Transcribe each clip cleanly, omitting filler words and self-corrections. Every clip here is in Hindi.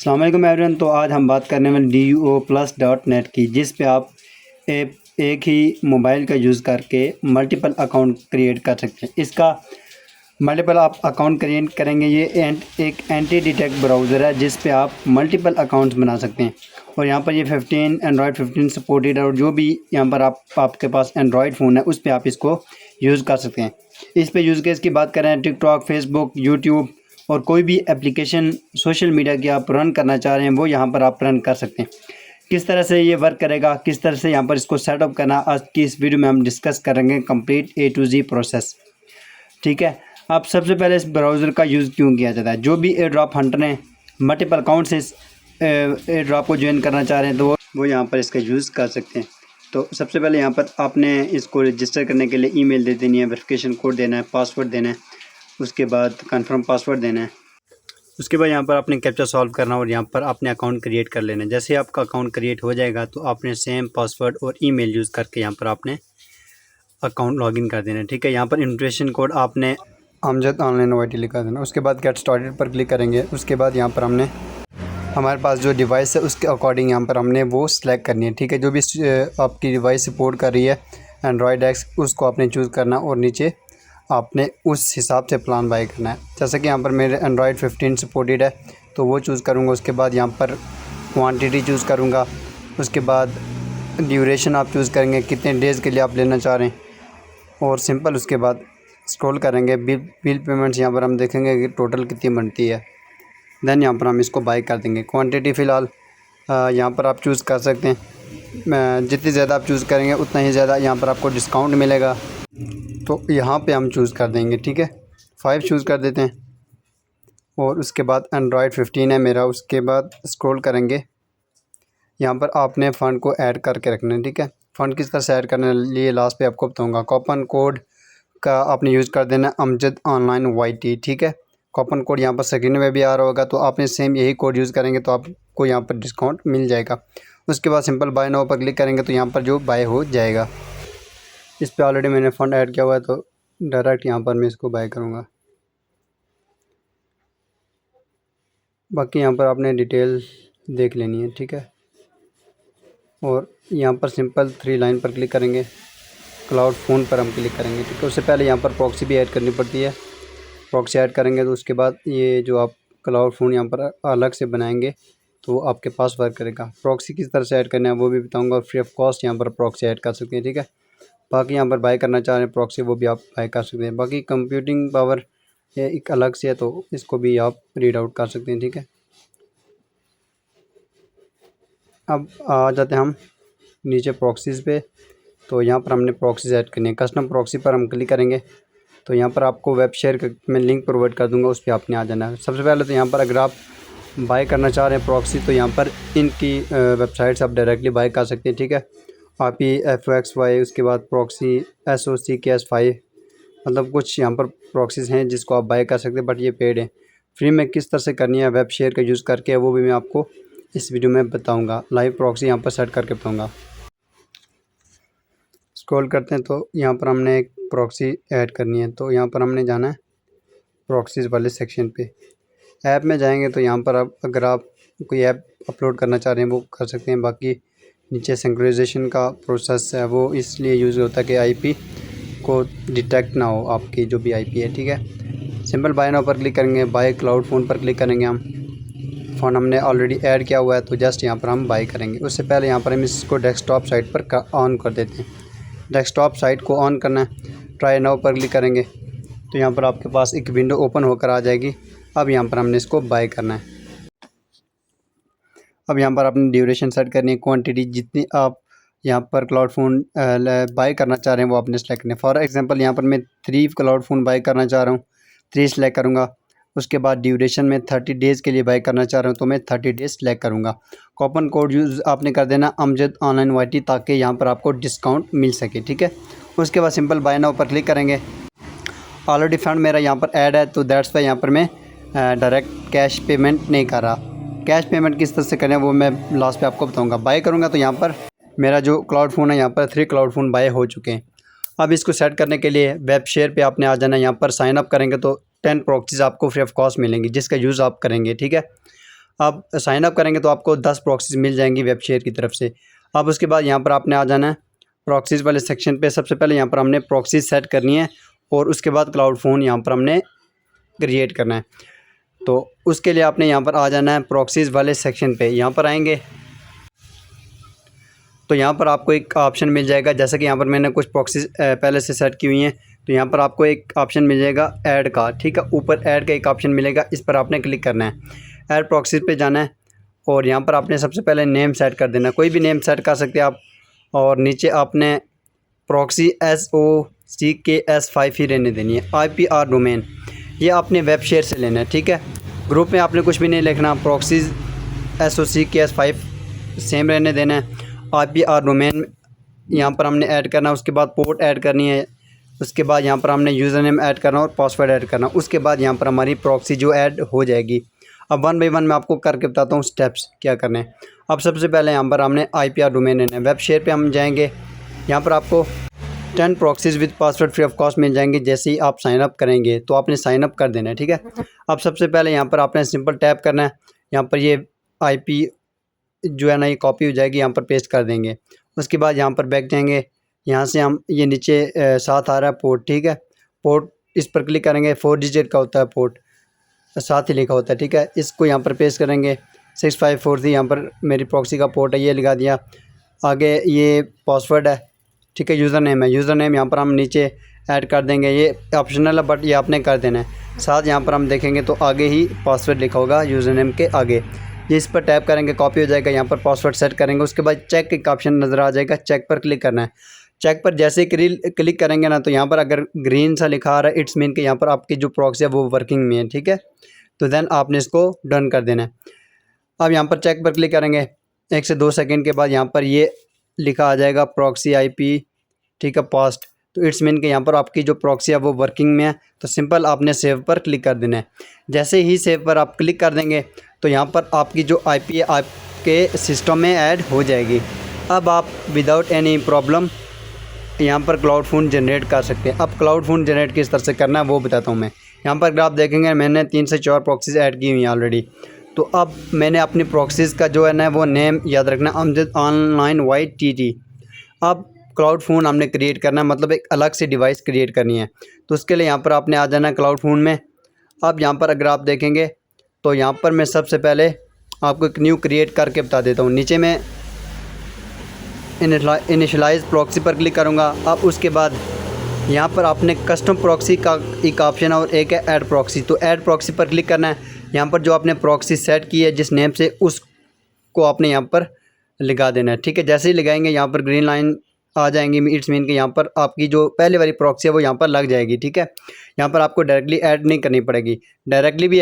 अस्सलाम वालेकुम एवरीवन। तो आज हम बात करने वाले DUO+.net की, जिस पे आप एक ही मोबाइल का यूज़ करके मल्टीपल अकाउंट क्रिएट कर सकते हैं। इसका मल्टीपल आप अकाउंट क्रिएट करेंगे। ये एक एंटी डिटेक्ट ब्राउज़र है जिस पे आप मल्टीपल अकाउंट्स बना सकते हैं। और यहाँ पर ये 15 एंड्रॉयड 15 सपोर्टेड है, और जो भी यहाँ पर आपके पास एंड्रॉयड फ़ोन है उस पर आप इसको यूज़ कर सकते हैं। इस पे यूज़ केस की बात करें, टिकटॉक, फेसबुक, यूट्यूब और कोई भी एप्लीकेशन सोशल मीडिया की आप रन करना चाह रहे हैं वो यहाँ पर आप रन कर सकते हैं। किस तरह से ये वर्क करेगा, किस तरह से यहाँ पर इसको सेटअप करना, आज की इस वीडियो में हम डिस्कस करेंगे complete A to Z process. ठीक है, अब सबसे पहले इस ब्राउज़र का यूज़ क्यों किया जाता है। जो भी एयर ड्रॉप हंटर हैं मल्टीपल अकाउंट से इस एयर ड्रॉप को ज्वाइन करना चाह रहे हैं तो वो यहाँ पर इसका यूज़ कर सकते हैं। तो सबसे पहले यहाँ पर आपने इसको रजिस्टर करने के लिए ईमेल दे देनी है, वेरिफिकेशन कोड देना है, पासवर्ड देना है, उसके बाद कंफर्म पासवर्ड देना है। उसके बाद यहाँ पर आपने कैप्चा सॉल्व करना और यहाँ पर आपने अकाउंट क्रिएट कर लेना है। जैसे आपका अकाउंट क्रिएट हो जाएगा तो आपने सेम पासवर्ड और ईमेल यूज़ करके यहाँ पर आपने अकाउंट लॉगिन कर देना है। ठीक है, यहाँ पर इन्विटेशन कोड आपने अमजद ऑनलाइन YT लिखा देना। उसके बाद गेट स्टार्टेड पर क्लिक करेंगे। उसके बाद यहाँ पर हमने हमारे पास जो डिवाइस है उसके अकॉर्डिंग यहाँ पर हमने वो सिलेक्ट करनी है। ठीक है, जो भी आपकी डिवाइस सपोर्ट कर रही है एंड्रॉयड एक्स उसको आपने चूज़ करना और नीचे आपने उस हिसाब से प्लान बाय करना है। जैसे कि यहाँ पर मेरे एंड्रॉयड 15 सपोर्टेड है तो वो चूज़ करूँगा। उसके बाद यहाँ पर क्वांटिटी चूज़ करूँगा। उसके बाद ड्यूरेशन आप चूज़ करेंगे, कितने डेज़ के लिए आप लेना चाह रहे हैं, और सिंपल उसके बाद स्क्रॉल करेंगे। बिल पेमेंट्स यहाँ पर हम देखेंगे कि टोटल कितनी बनती है, देन यहाँ पर हम इसको बाय कर देंगे। क्वांटिटी फ़िलहाल यहाँ पर आप चूज़ कर सकते हैं। जितनी ज़्यादा आप चूज़ करेंगे उतना ही ज़्यादा यहाँ पर आपको डिस्काउंट मिलेगा, तो यहाँ पे हम चूज़ कर देंगे। ठीक है, 5 चूज़ कर देते हैं। और उसके बाद एंड्रॉयड 15 है मेरा। उसके बाद स्क्रॉल करेंगे, यहाँ पर आपने फ़ंड को ऐड करके रखना है। ठीक है, फ़ंड किस तरह से ऐड करने लिए लास्ट पे आपको बताऊँगा। कूपन कोड का आपने यूज़ कर देना अमजद ऑनलाइन YT। ठीक है, कूपन कोड यहाँ पर स्क्रीन में भी आ रहा होगा, तो आपने सेम यही कोड यूज़ करेंगे तो आपको यहाँ पर डिस्काउंट मिल जाएगा। उसके बाद सिंपल बाय नाउ पर क्लिक करेंगे तो यहाँ पर जो बाय हो जाएगा। इस पर ऑलरेडी मैंने फ़ंड ऐड किया हुआ है तो डायरेक्ट यहाँ पर मैं इसको बाय करूँगा। बाकी यहाँ पर आपने डिटेल देख लेनी है। ठीक है, और यहाँ पर सिंपल 3 लाइन पर क्लिक करेंगे, क्लाउड फ़ोन पर हम क्लिक करेंगे। ठीक है, उससे पहले यहाँ पर प्रॉक्सी भी ऐड करनी पड़ती है। प्रॉक्सी ऐड करेंगे तो उसके बाद ये जो आप क्लाउड फ़ोन यहाँ पर अलग से बनाएंगे तो वो आपके पास वर्क करेगा। प्रॉक्सी किस तरह से ऐड करना है वो भी बताऊँगा, और फ्री ऑफ कॉस्ट यहाँ पर प्रॉक्सी ऐड कर सकते हैं। ठीक है, बाकी यहाँ पर बाय करना चाह रहे हैं प्रॉक्सी वो भी आप बाय कर सकते हैं। बाकी कंप्यूटिंग पावर एक अलग से है तो इसको भी आप रीड आउट कर सकते हैं। ठीक है, अब आ जाते हैं हम नीचे प्रॉक्सीज़ पे। तो यहाँ पर हमने प्रॉक्सीज़ ऐड करनी है। कस्टम प्रॉक्सी पर हम क्लिक करेंगे तो यहाँ पर आपको वेब शेयर का मैं लिंक प्रोवाइड कर दूँगा, उस पर आपने आ जाना है। सबसे पहले तो यहाँ पर अगर आप बाय करना चाह रहे हैं प्रॉक्सी तो यहाँ पर इनकी वेबसाइट से आप डायरेक्टली बाय कर सकते हैं। ठीक है, RPFXY, उसके बाद प्रॉक्सी SOCKS5, मतलब कुछ यहाँ पर प्रॉक्सीज़ हैं जिसको आप बाय कर सकते हैं, बट ये पेड है। फ्री में किस तरह से करनी है वेब शेयर का यूज़ करके वो भी मैं आपको इस वीडियो में बताऊंगा। लाइव प्रॉक्सी यहाँ पर सेट करके बताऊंगा। स्क्रॉल करते हैं तो यहाँ पर हमने एक प्रॉक्सी ऐड करनी है, तो यहाँ पर हमने जाना है प्रॉक्सीज़ वाले सेक्शन पे। ऐप में जाएंगे तो यहाँ पर अगर आप कोई ऐप अपलोड करना चाह रहे हैं वो कर सकते हैं। बाकी नीचे सिंक्रोनाइजेशन का प्रोसेस है वो इसलिए यूज़ होता है कि IP को डिटेक्ट ना हो आपकी जो भी IP है। ठीक है, सिंपल बाय नाउ पर क्लिक करेंगे, बाय क्लाउड फ़ोन पर क्लिक करेंगे। हम फ़ोन हमने ऑलरेडी ऐड किया हुआ है तो जस्ट यहाँ पर हम बाय करेंगे। उससे पहले यहाँ पर हम इसको डेस्कटॉप साइट पर ऑन कर देते हैं। डेस्कटॉप साइट को ऑन करना है, ट्राई नाउ पर क्लिक करेंगे तो यहाँ पर आपके पास एक विंडो ओपन होकर आ जाएगी। अब यहाँ पर हमने इसको बाय करना है। अब यहाँ पर अपनी ड्यूरेशन सेट करनी है, क्वांटिटी जितनी आप यहाँ पर क्लाउड फ़ोन बाय करना चाह रहे हैं वो आपने सेलेक्ट करना है। फॉर एग्जांपल यहाँ पर मैं 3 क्लाउड फ़ोन बाय करना चाह रहा हूँ, 3 सेलेक्ट करूँगा। उसके बाद ड्यूरेशन में 30 डेज़ के लिए बाय करना चाह रहा हूँ तो मैं 30 डेज़ सेलेक्ट करूँगा। कूपन कोड यूज़ आपने कर देना अमजद ऑनलाइन YT ताकि यहाँ पर आपको डिस्काउंट मिल सके। ठीक है, उसके बाद सिंपल बाय नाउ पर क्लिक करेंगे। ऑलरेडी फंड मेरा यहाँ पर ऐड है तो दैट्स वाई यहाँ पर मैं डायरेक्ट कैश पेमेंट नहीं कर रहा। कैश पेमेंट किस तरह से करें वो मैं लास्ट पे आपको बताऊंगा। बाय करूंगा तो यहाँ पर मेरा जो क्लाउड फ़ोन है यहाँ पर 3 क्लाउड फ़ोन बाय हो चुके हैं। अब इसको सेट करने के लिए वेब शेयर पे आपने आ जाना है। यहाँ पर साइन अप करेंगे तो 10 प्रॉक्सीज़ आपको फ्री ऑफ कॉस्ट मिलेंगी जिसका यूज़ आप करेंगे। ठीक है, आप साइन अप करेंगे तो आपको 10 प्रॉक्सीज मिल जाएंगी वेब शेयर की तरफ से। अब उसके बाद यहाँ पर आपने आ जाना है प्रॉक्सीज़ वाले सेक्शन पे। सबसे पहले यहाँ पर हमने प्रॉक्सीज सेट करनी है और उसके बाद क्लाउड फ़ोन यहाँ पर हमने क्रिएट करना है। तो उसके लिए आपने यहाँ पर आ जाना है प्रॉक्सीज़ वाले सेक्शन पे। यहाँ पर आएंगे तो यहाँ पर आपको एक ऑप्शन मिल जाएगा, जैसा कि यहाँ पर मैंने कुछ प्रॉक्सीज पहले से सेट की हुई हैं। तो यहाँ पर आपको एक ऑप्शन मिल जाएगा ऐड का, ठीक है। ऊपर ऐड का एक ऑप्शन मिलेगा, इस पर आपने क्लिक करना है। ऐड प्रॉक्सीज पे जाना है और यहाँ पर आपने सबसे पहले नेम सेट कर देना, कोई भी नेम सेट कर सकते हैं आप। और नीचे आपने प्रॉक्सी SOCKS5 ही रहने देनी है। IPR डोमेन ये आपने वेब शेयर से लेना है, ठीक है। ग्रुप में आपने कुछ भी नहीं लिखना, प्रॉक्सीज SOCKS5 सेम रहने देना है। IPR डोमेन यहाँ पर हमने ऐड करना है, उसके बाद पोर्ट ऐड करनी है, उसके बाद यहाँ पर हमने यूज़र नेम ऐड करना और पासवर्ड ऐड करना। उसके बाद यहाँ पर हमारी प्रॉक्सी जो ऐड हो जाएगी। अब 1 बाय 1 मैं आपको करके बताता हूँ स्टेप्स क्या करने हैं। अब सबसे पहले यहाँ पर हमने IPR डोमेन लेना है। वेब शेयर पे हम जाएंगे, यहाँ पर आपको 10 proxies with password free of cost मिल जाएंगे। जैसे ही आप साइन अप करेंगे तो आपने साइन अप कर देना है, ठीक है। अब सबसे पहले यहाँ पर आपने सिंपल टैप करना है, यहाँ पर ये IP जो है ना ये कॉपी हो जाएगी, यहाँ पर पेस्ट कर देंगे। उसके बाद यहाँ पर बैक जाएंगे, यहाँ से हम ये नीचे साथ आ रहा है पोर्ट, ठीक है। पोर्ट इस पर क्लिक करेंगे, 4 डिजिट का होता है पोर्ट, साथ ही लिखा होता है, ठीक है। इसको यहाँ पर पेस्ट करेंगे। 6543 यहाँ पर मेरी प्रॉक्सी का पोर्ट है, ये लगा दिया। आगे ये पासवर्ड है, ठीक है। यूज़र नेम है, यूज़र नेम यहाँ पर हम नीचे ऐड कर देंगे। ये ऑप्शनल है बट ये आपने कर देना है। साथ यहाँ पर हम देखेंगे तो आगे ही पासवर्ड लिखा होगा यूज़र नेम के आगे। ये इस पर टैप करेंगे, कॉपी हो जाएगा। यहाँ पर पासवर्ड सेट करेंगे, उसके बाद चेक एक ऑप्शन नज़र आ जाएगा, चेक पर क्लिक करना है। चेक पर जैसे ही क्लिक करेंगे ना तो यहाँ पर अगर ग्रीन सा लिखा आ रहा है इट्स मीन कि यहाँ पर आपकी जो प्रॉक्सी है वो वर्किंग में है, ठीक है। तो देन आपने इसको डन कर देना है। अब यहाँ पर चेक पर क्लिक करेंगे, 1 से 2 सेकंड के बाद यहाँ पर ये लिखा आ जाएगा प्रॉक्सी IP, ठीक है, पास्ट। तो इट्स मीन कि यहाँ पर आपकी जो प्रॉक्सी है वो वर्किंग में है। तो सिंपल आपने सेव पर क्लिक कर देना है। जैसे ही सेव पर आप क्लिक कर देंगे तो यहाँ पर आपकी जो IP है आपके सिस्टम में ऐड हो जाएगी। अब आप विदाउट एनी प्रॉब्लम यहाँ पर क्लाउड फ़ोन जनरेट कर सकते हैं। अब क्लाउड फ़ोन जनरेट किस तरह से करना है वो बताता हूँ मैं। यहाँ पर अगर आप देखेंगे मैंने 3 से 4 प्रॉक्सीज ऐड की हुई हैं ऑलरेडी। तो अब मैंने अपनी प्रॉक्सीज़ का जो है ना वो नेम याद रखना, अमजद ऑनलाइन YTT। अब क्लाउड फ़ोन हमने क्रिएट करना है, मतलब एक अलग से डिवाइस क्रिएट करनी है। तो उसके लिए यहाँ पर आपने आ जाना है क्लाउड फ़ोन में। अब यहाँ पर अगर आप देखेंगे तो यहाँ पर मैं सबसे पहले आपको एक न्यू क्रिएट करके बता देता हूँ। नीचे मैं इनिशियलाइज प्रॉक्सी पर क्लिक करूँगा। अब उसके बाद यहाँ पर आपने कस्टम प्रॉक्सी का एक ऑप्शन और एक है ऐड प्रॉक्सी। तो ऐड प्रॉक्सी पर क्लिक करना है। यहाँ पर जो आपने प्रॉक्सी सेट की है जिस नेम से, उसको आपने यहाँ पर लगा देना है, ठीक है। जैसे ही लगाएंगे यहाँ पर ग्रीन लाइन आ जाएंगी, इट्स मीन कि यहाँ पर आपकी जो पहले वाली प्रॉक्सी है वो यहाँ पर लग जाएगी, ठीक है। यहाँ पर आपको डायरेक्टली ऐड नहीं करनी पड़ेगी। डायरेक्टली भी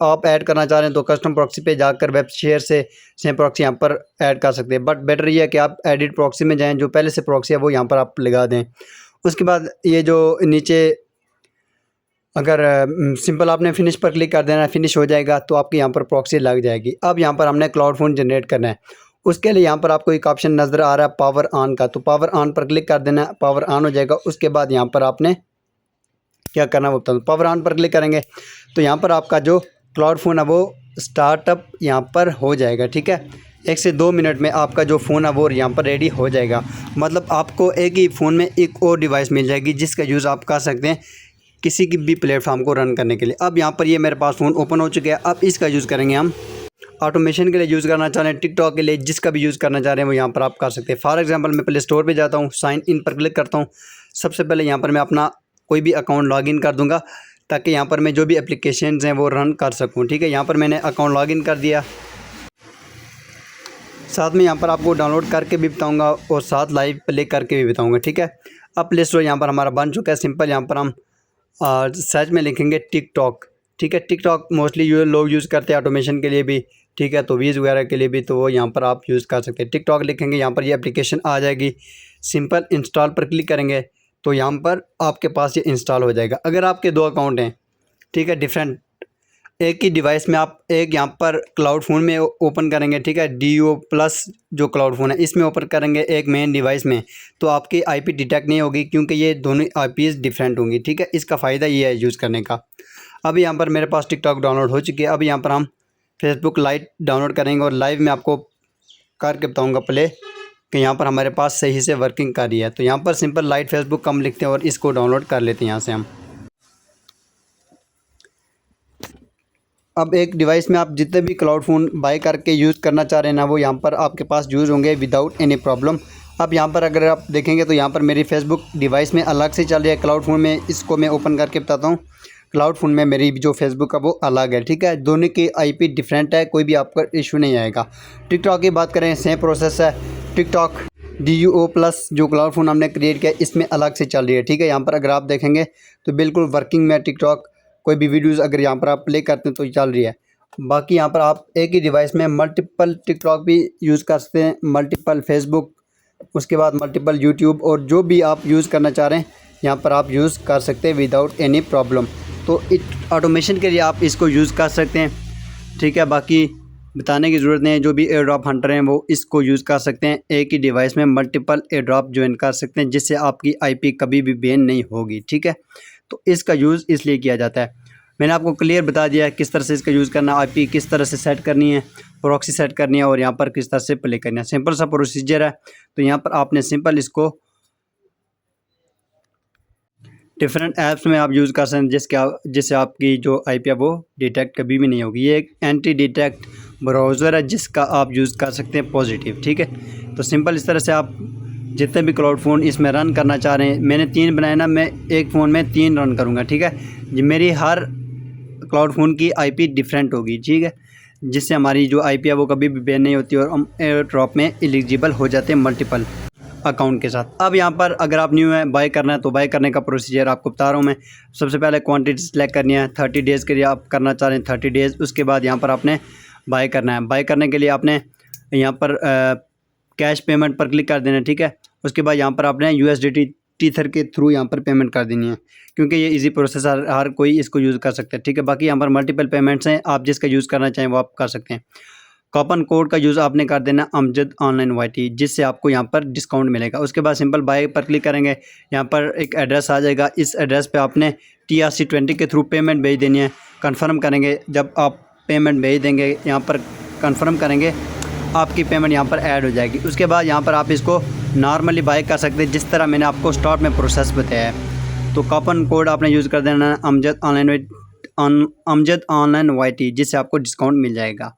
आप ऐड करना चाह रहे हैं तो कस्टम प्रॉक्सी पे जाकर वेब शेयर से सेम प्रॉक्सी यहाँ पर ऐड कर सकते हैं। बट बेटर ये है कि आप एडिट प्रॉक्सी में जाएं, जो पहले से प्रॉक्सी है वो यहाँ पर आप लगा दें। उसके बाद ये जो नीचे अगर सिंपल आपने फिनिश पर क्लिक कर देना, फिनिश हो जाएगा तो आपकी यहाँ पर प्रॉक्सी लग जाएगी। अब यहाँ पर हमने क्लाउड फ़ोन जनरेट करना है। उसके लिए यहाँ पर आपको एक ऑप्शन नज़र आ रहा है पावर ऑन का। तो पावर ऑन पर क्लिक कर देना, पावर ऑन हो जाएगा। उसके बाद यहाँ पर आपने क्या करना है वो बताऊँ। पावर ऑन पर क्लिक करेंगे तो यहाँ पर आपका जो क्लाउड फ़ोन है वो स्टार्टअप यहाँ पर हो जाएगा, ठीक है। 1 से 2 मिनट में आपका जो फ़ोन है वो यहाँ पर रेडी हो जाएगा। मतलब आपको एक ही फ़ोन में एक और डिवाइस मिल जाएगी जिसका यूज़ आप कर सकते हैं किसी की भी प्लेटफॉर्म को रन करने के लिए। अब यहाँ पर ये मेरे पास फ़ोन ओपन हो चुका है। अब इसका यूज़ करेंगे हम ऑटोमेशन के लिए यूज़ करना चाह रहे हैं, टिकटॉक के लिए, जिसका भी यूज़ करना चाह रहे हैं वो यहाँ पर आप कर सकते हैं। फॉर एग्जांपल मैं प्ले स्टोर पे जाता हूँ, साइन इन पर क्लिक करता हूँ। सबसे पहले यहाँ पर मैं अपना कोई भी अकाउंट लॉगिन कर दूँगा ताकि यहाँ पर मैं जो भी एप्लीकेशंस हैं वो रन कर सकूँ, ठीक है। यहाँ पर मैंने अकाउंट लॉगिन कर दिया। साथ में यहाँ पर आपको डाउनलोड करके भी बताऊँगा और साथ लाइव प्ले करके भी बताऊँगा, ठीक है। अब प्ले स्टोर यहाँ पर हमारा बन चुका है। सिंपल यहाँ पर हम सर्च में लिखेंगे टिकटॉक, ठीक है। टिकटॉक मोस्टली लोग यूज़ करते हैं ऑटोमेशन के लिए भी, ठीक है, तो व्यूज़ वगैरह के लिए भी, तो वो यहाँ पर आप यूज़ कर सकते हैं। टिकटॉक लिखेंगे, यहाँ पर ये एप्लीकेशन आ जाएगी। सिंपल इंस्टॉल पर क्लिक करेंगे तो यहाँ पर आपके पास ये इंस्टॉल हो जाएगा। अगर आपके 2 अकाउंट हैं, ठीक है, डिफरेंट, एक ही डिवाइस में आप एक यहाँ पर क्लाउड फ़ोन में ओपन करेंगे, ठीक है, DO+ जो क्लाउड फ़ोन है इसमें ओपन करेंगे एक मेन डिवाइस में, तो आपकी IP डिटेक्ट नहीं होगी क्योंकि ये दोनों IPs डिफरेंट होंगी, ठीक है। इसका फ़ायदा ये है यूज़ करने का। अब यहाँ पर मेरे पास टिकटॉक डाउनलोड हो चुकी है। अब यहाँ पर हम फेसबुक लाइट डाउनलोड करेंगे और लाइव में आपको करके बताऊंगा प्ले कि यहाँ पर हमारे पास सही से वर्किंग कर रही है। तो यहाँ पर सिंपल लाइट फेसबुक कम लिखते हैं और इसको डाउनलोड कर लेते हैं यहाँ से हम। अब एक डिवाइस में आप जितने भी क्लाउड फ़ोन बाय करके यूज़ करना चाह रहे हैं ना, वो यहाँ पर आपके पास यूज़ होंगे विदाउट एनी प्रॉब्लम। अब यहाँ पर अगर आप देखेंगे तो यहाँ पर मेरी फेसबुक डिवाइस में अलग से चल रही है, क्लाउड फ़ोन में इसको मैं ओपन करके बताता हूँ। क्लाउड फ़ोन में मेरी जो फेसबुक है वो अलग है, ठीक है। दोनों की आईपी डिफरेंट है, कोई भी आपका इशू नहीं आएगा। टिकटॉक की बात करें, सेम प्रोसेस है। टिकटॉक DUO+ जो क्लाउड फ़ोन हमने क्रिएट किया इसमें अलग से चल रही है, ठीक है। यहाँ पर अगर आप देखेंगे तो बिल्कुल वर्किंग में टिकटॉक, कोई भी वीडियोज़ अगर यहाँ पर आप प्ले करते हैं तो चल रही है। बाकी यहाँ पर आप एक ही डिवाइस में मल्टीपल टिकटॉक भी यूज़ कर सकते हैं, मल्टीपल फेसबुक, उसके बाद मल्टीपल यूट्यूब, और जो भी आप यूज़ करना चाह रहे हैं यहाँ पर आप यूज़ कर सकते हैं विदाउट एनी प्रॉब्लम। तो ऑटोमेशन के लिए आप इसको यूज़ कर सकते हैं, ठीक है। बाकी बताने की ज़रूरत नहीं है, जो भी एयर ड्रॉप हंटर हैं वो इसको यूज़ कर सकते हैं। एक ही डिवाइस में मल्टीपल एयर ड्रॉप ज्वाइन कर सकते हैं, जिससे आपकी IP कभी भी बैन नहीं होगी, ठीक है। तो इसका यूज़ इसलिए किया जाता है। मैंने आपको क्लियर बता दिया है किस तरह से इसका यूज़ करना, IP किस तरह से सेट करनी है, प्रॉक्सी सेट करनी है, और यहाँ पर किस तरह से प्ले करनी है। सिंपल सा प्रोसीजर है। तो यहाँ पर आपने सिंपल इसको डिफरेंट ऐप्स में आप यूज़ कर सकते हैं, जिससे आपकी जो IP है वो डिटेक्ट कभी भी नहीं होगी। ये एक एंटी डिटेक्ट ब्राउज़र है जिसका आप यूज़ कर सकते हैं पॉजिटिव, ठीक है। तो सिंपल इस तरह से आप जितने भी क्लाउड फ़ोन इसमें रन करना चाह रहे हैं, मैंने 3 बनाए ना, मैं एक फ़ोन में 3 रन करूँगा, ठीक है। जी, मेरी हर क्लाउड फ़ोन की IP डिफरेंट होगी, ठीक है, जिससे हमारी जो IP है वो कभी भी बैन नहीं होती और हम एयर ड्रॉप में एलिजिबल हो जाते हैं मल्टीपल अकाउंट के साथ। अब यहाँ पर अगर आप न्यू है, बाय करना है, तो बाय करने का प्रोसीजर आपको बता रहा हूँ मैं। सबसे पहले क्वांटिटी सेलेक्ट करनी है, 30 डेज़ के लिए आप करना चाह रहे हैं 30 डेज़। उसके बाद यहाँ पर आपने बाय करना है। बाय करने के लिए आपने यहाँ पर कैश पेमेंट पर क्लिक कर देना है, ठीक है। उसके बाद यहाँ पर आपने USDT टीथर के थ्रू यहाँ पर पेमेंट कर देनी है, क्योंकि ये इजी प्रोसेस हर कोई इसको यूज़ कर सकता है, ठीक है। बाकी यहाँ पर मल्टीपल पेमेंट्स हैं, आप जिसका यूज़ करना चाहें वो आप कर सकते हैं। कूपन कोड का यूज़ आपने कर देना अमजद ऑनलाइन YT, जिससे आपको यहाँ पर डिस्काउंट मिलेगा। उसके बाद सिंपल बाय पर क्लिक करेंगे, यहाँ पर एक एड्रेस आ जाएगा। इस एड्रेस पे आपने TRC20 के थ्रू पेमेंट भेज देनी है। कंफर्म करेंगे, जब आप पेमेंट भेज देंगे, यहाँ पर कंफर्म करेंगे, आपकी पेमेंट यहाँ पर ऐड हो जाएगी। उसके बाद यहाँ पर आप इसको नॉर्मली बाय कर सकते हैं, जिस तरह मैंने आपको स्टार्ट में प्रोसेस बताया है। तो कूपन कोड आपने यूज़ कर देना अमजद ऑनलाइन YT, जिससे आपको डिस्काउंट मिल जाएगा।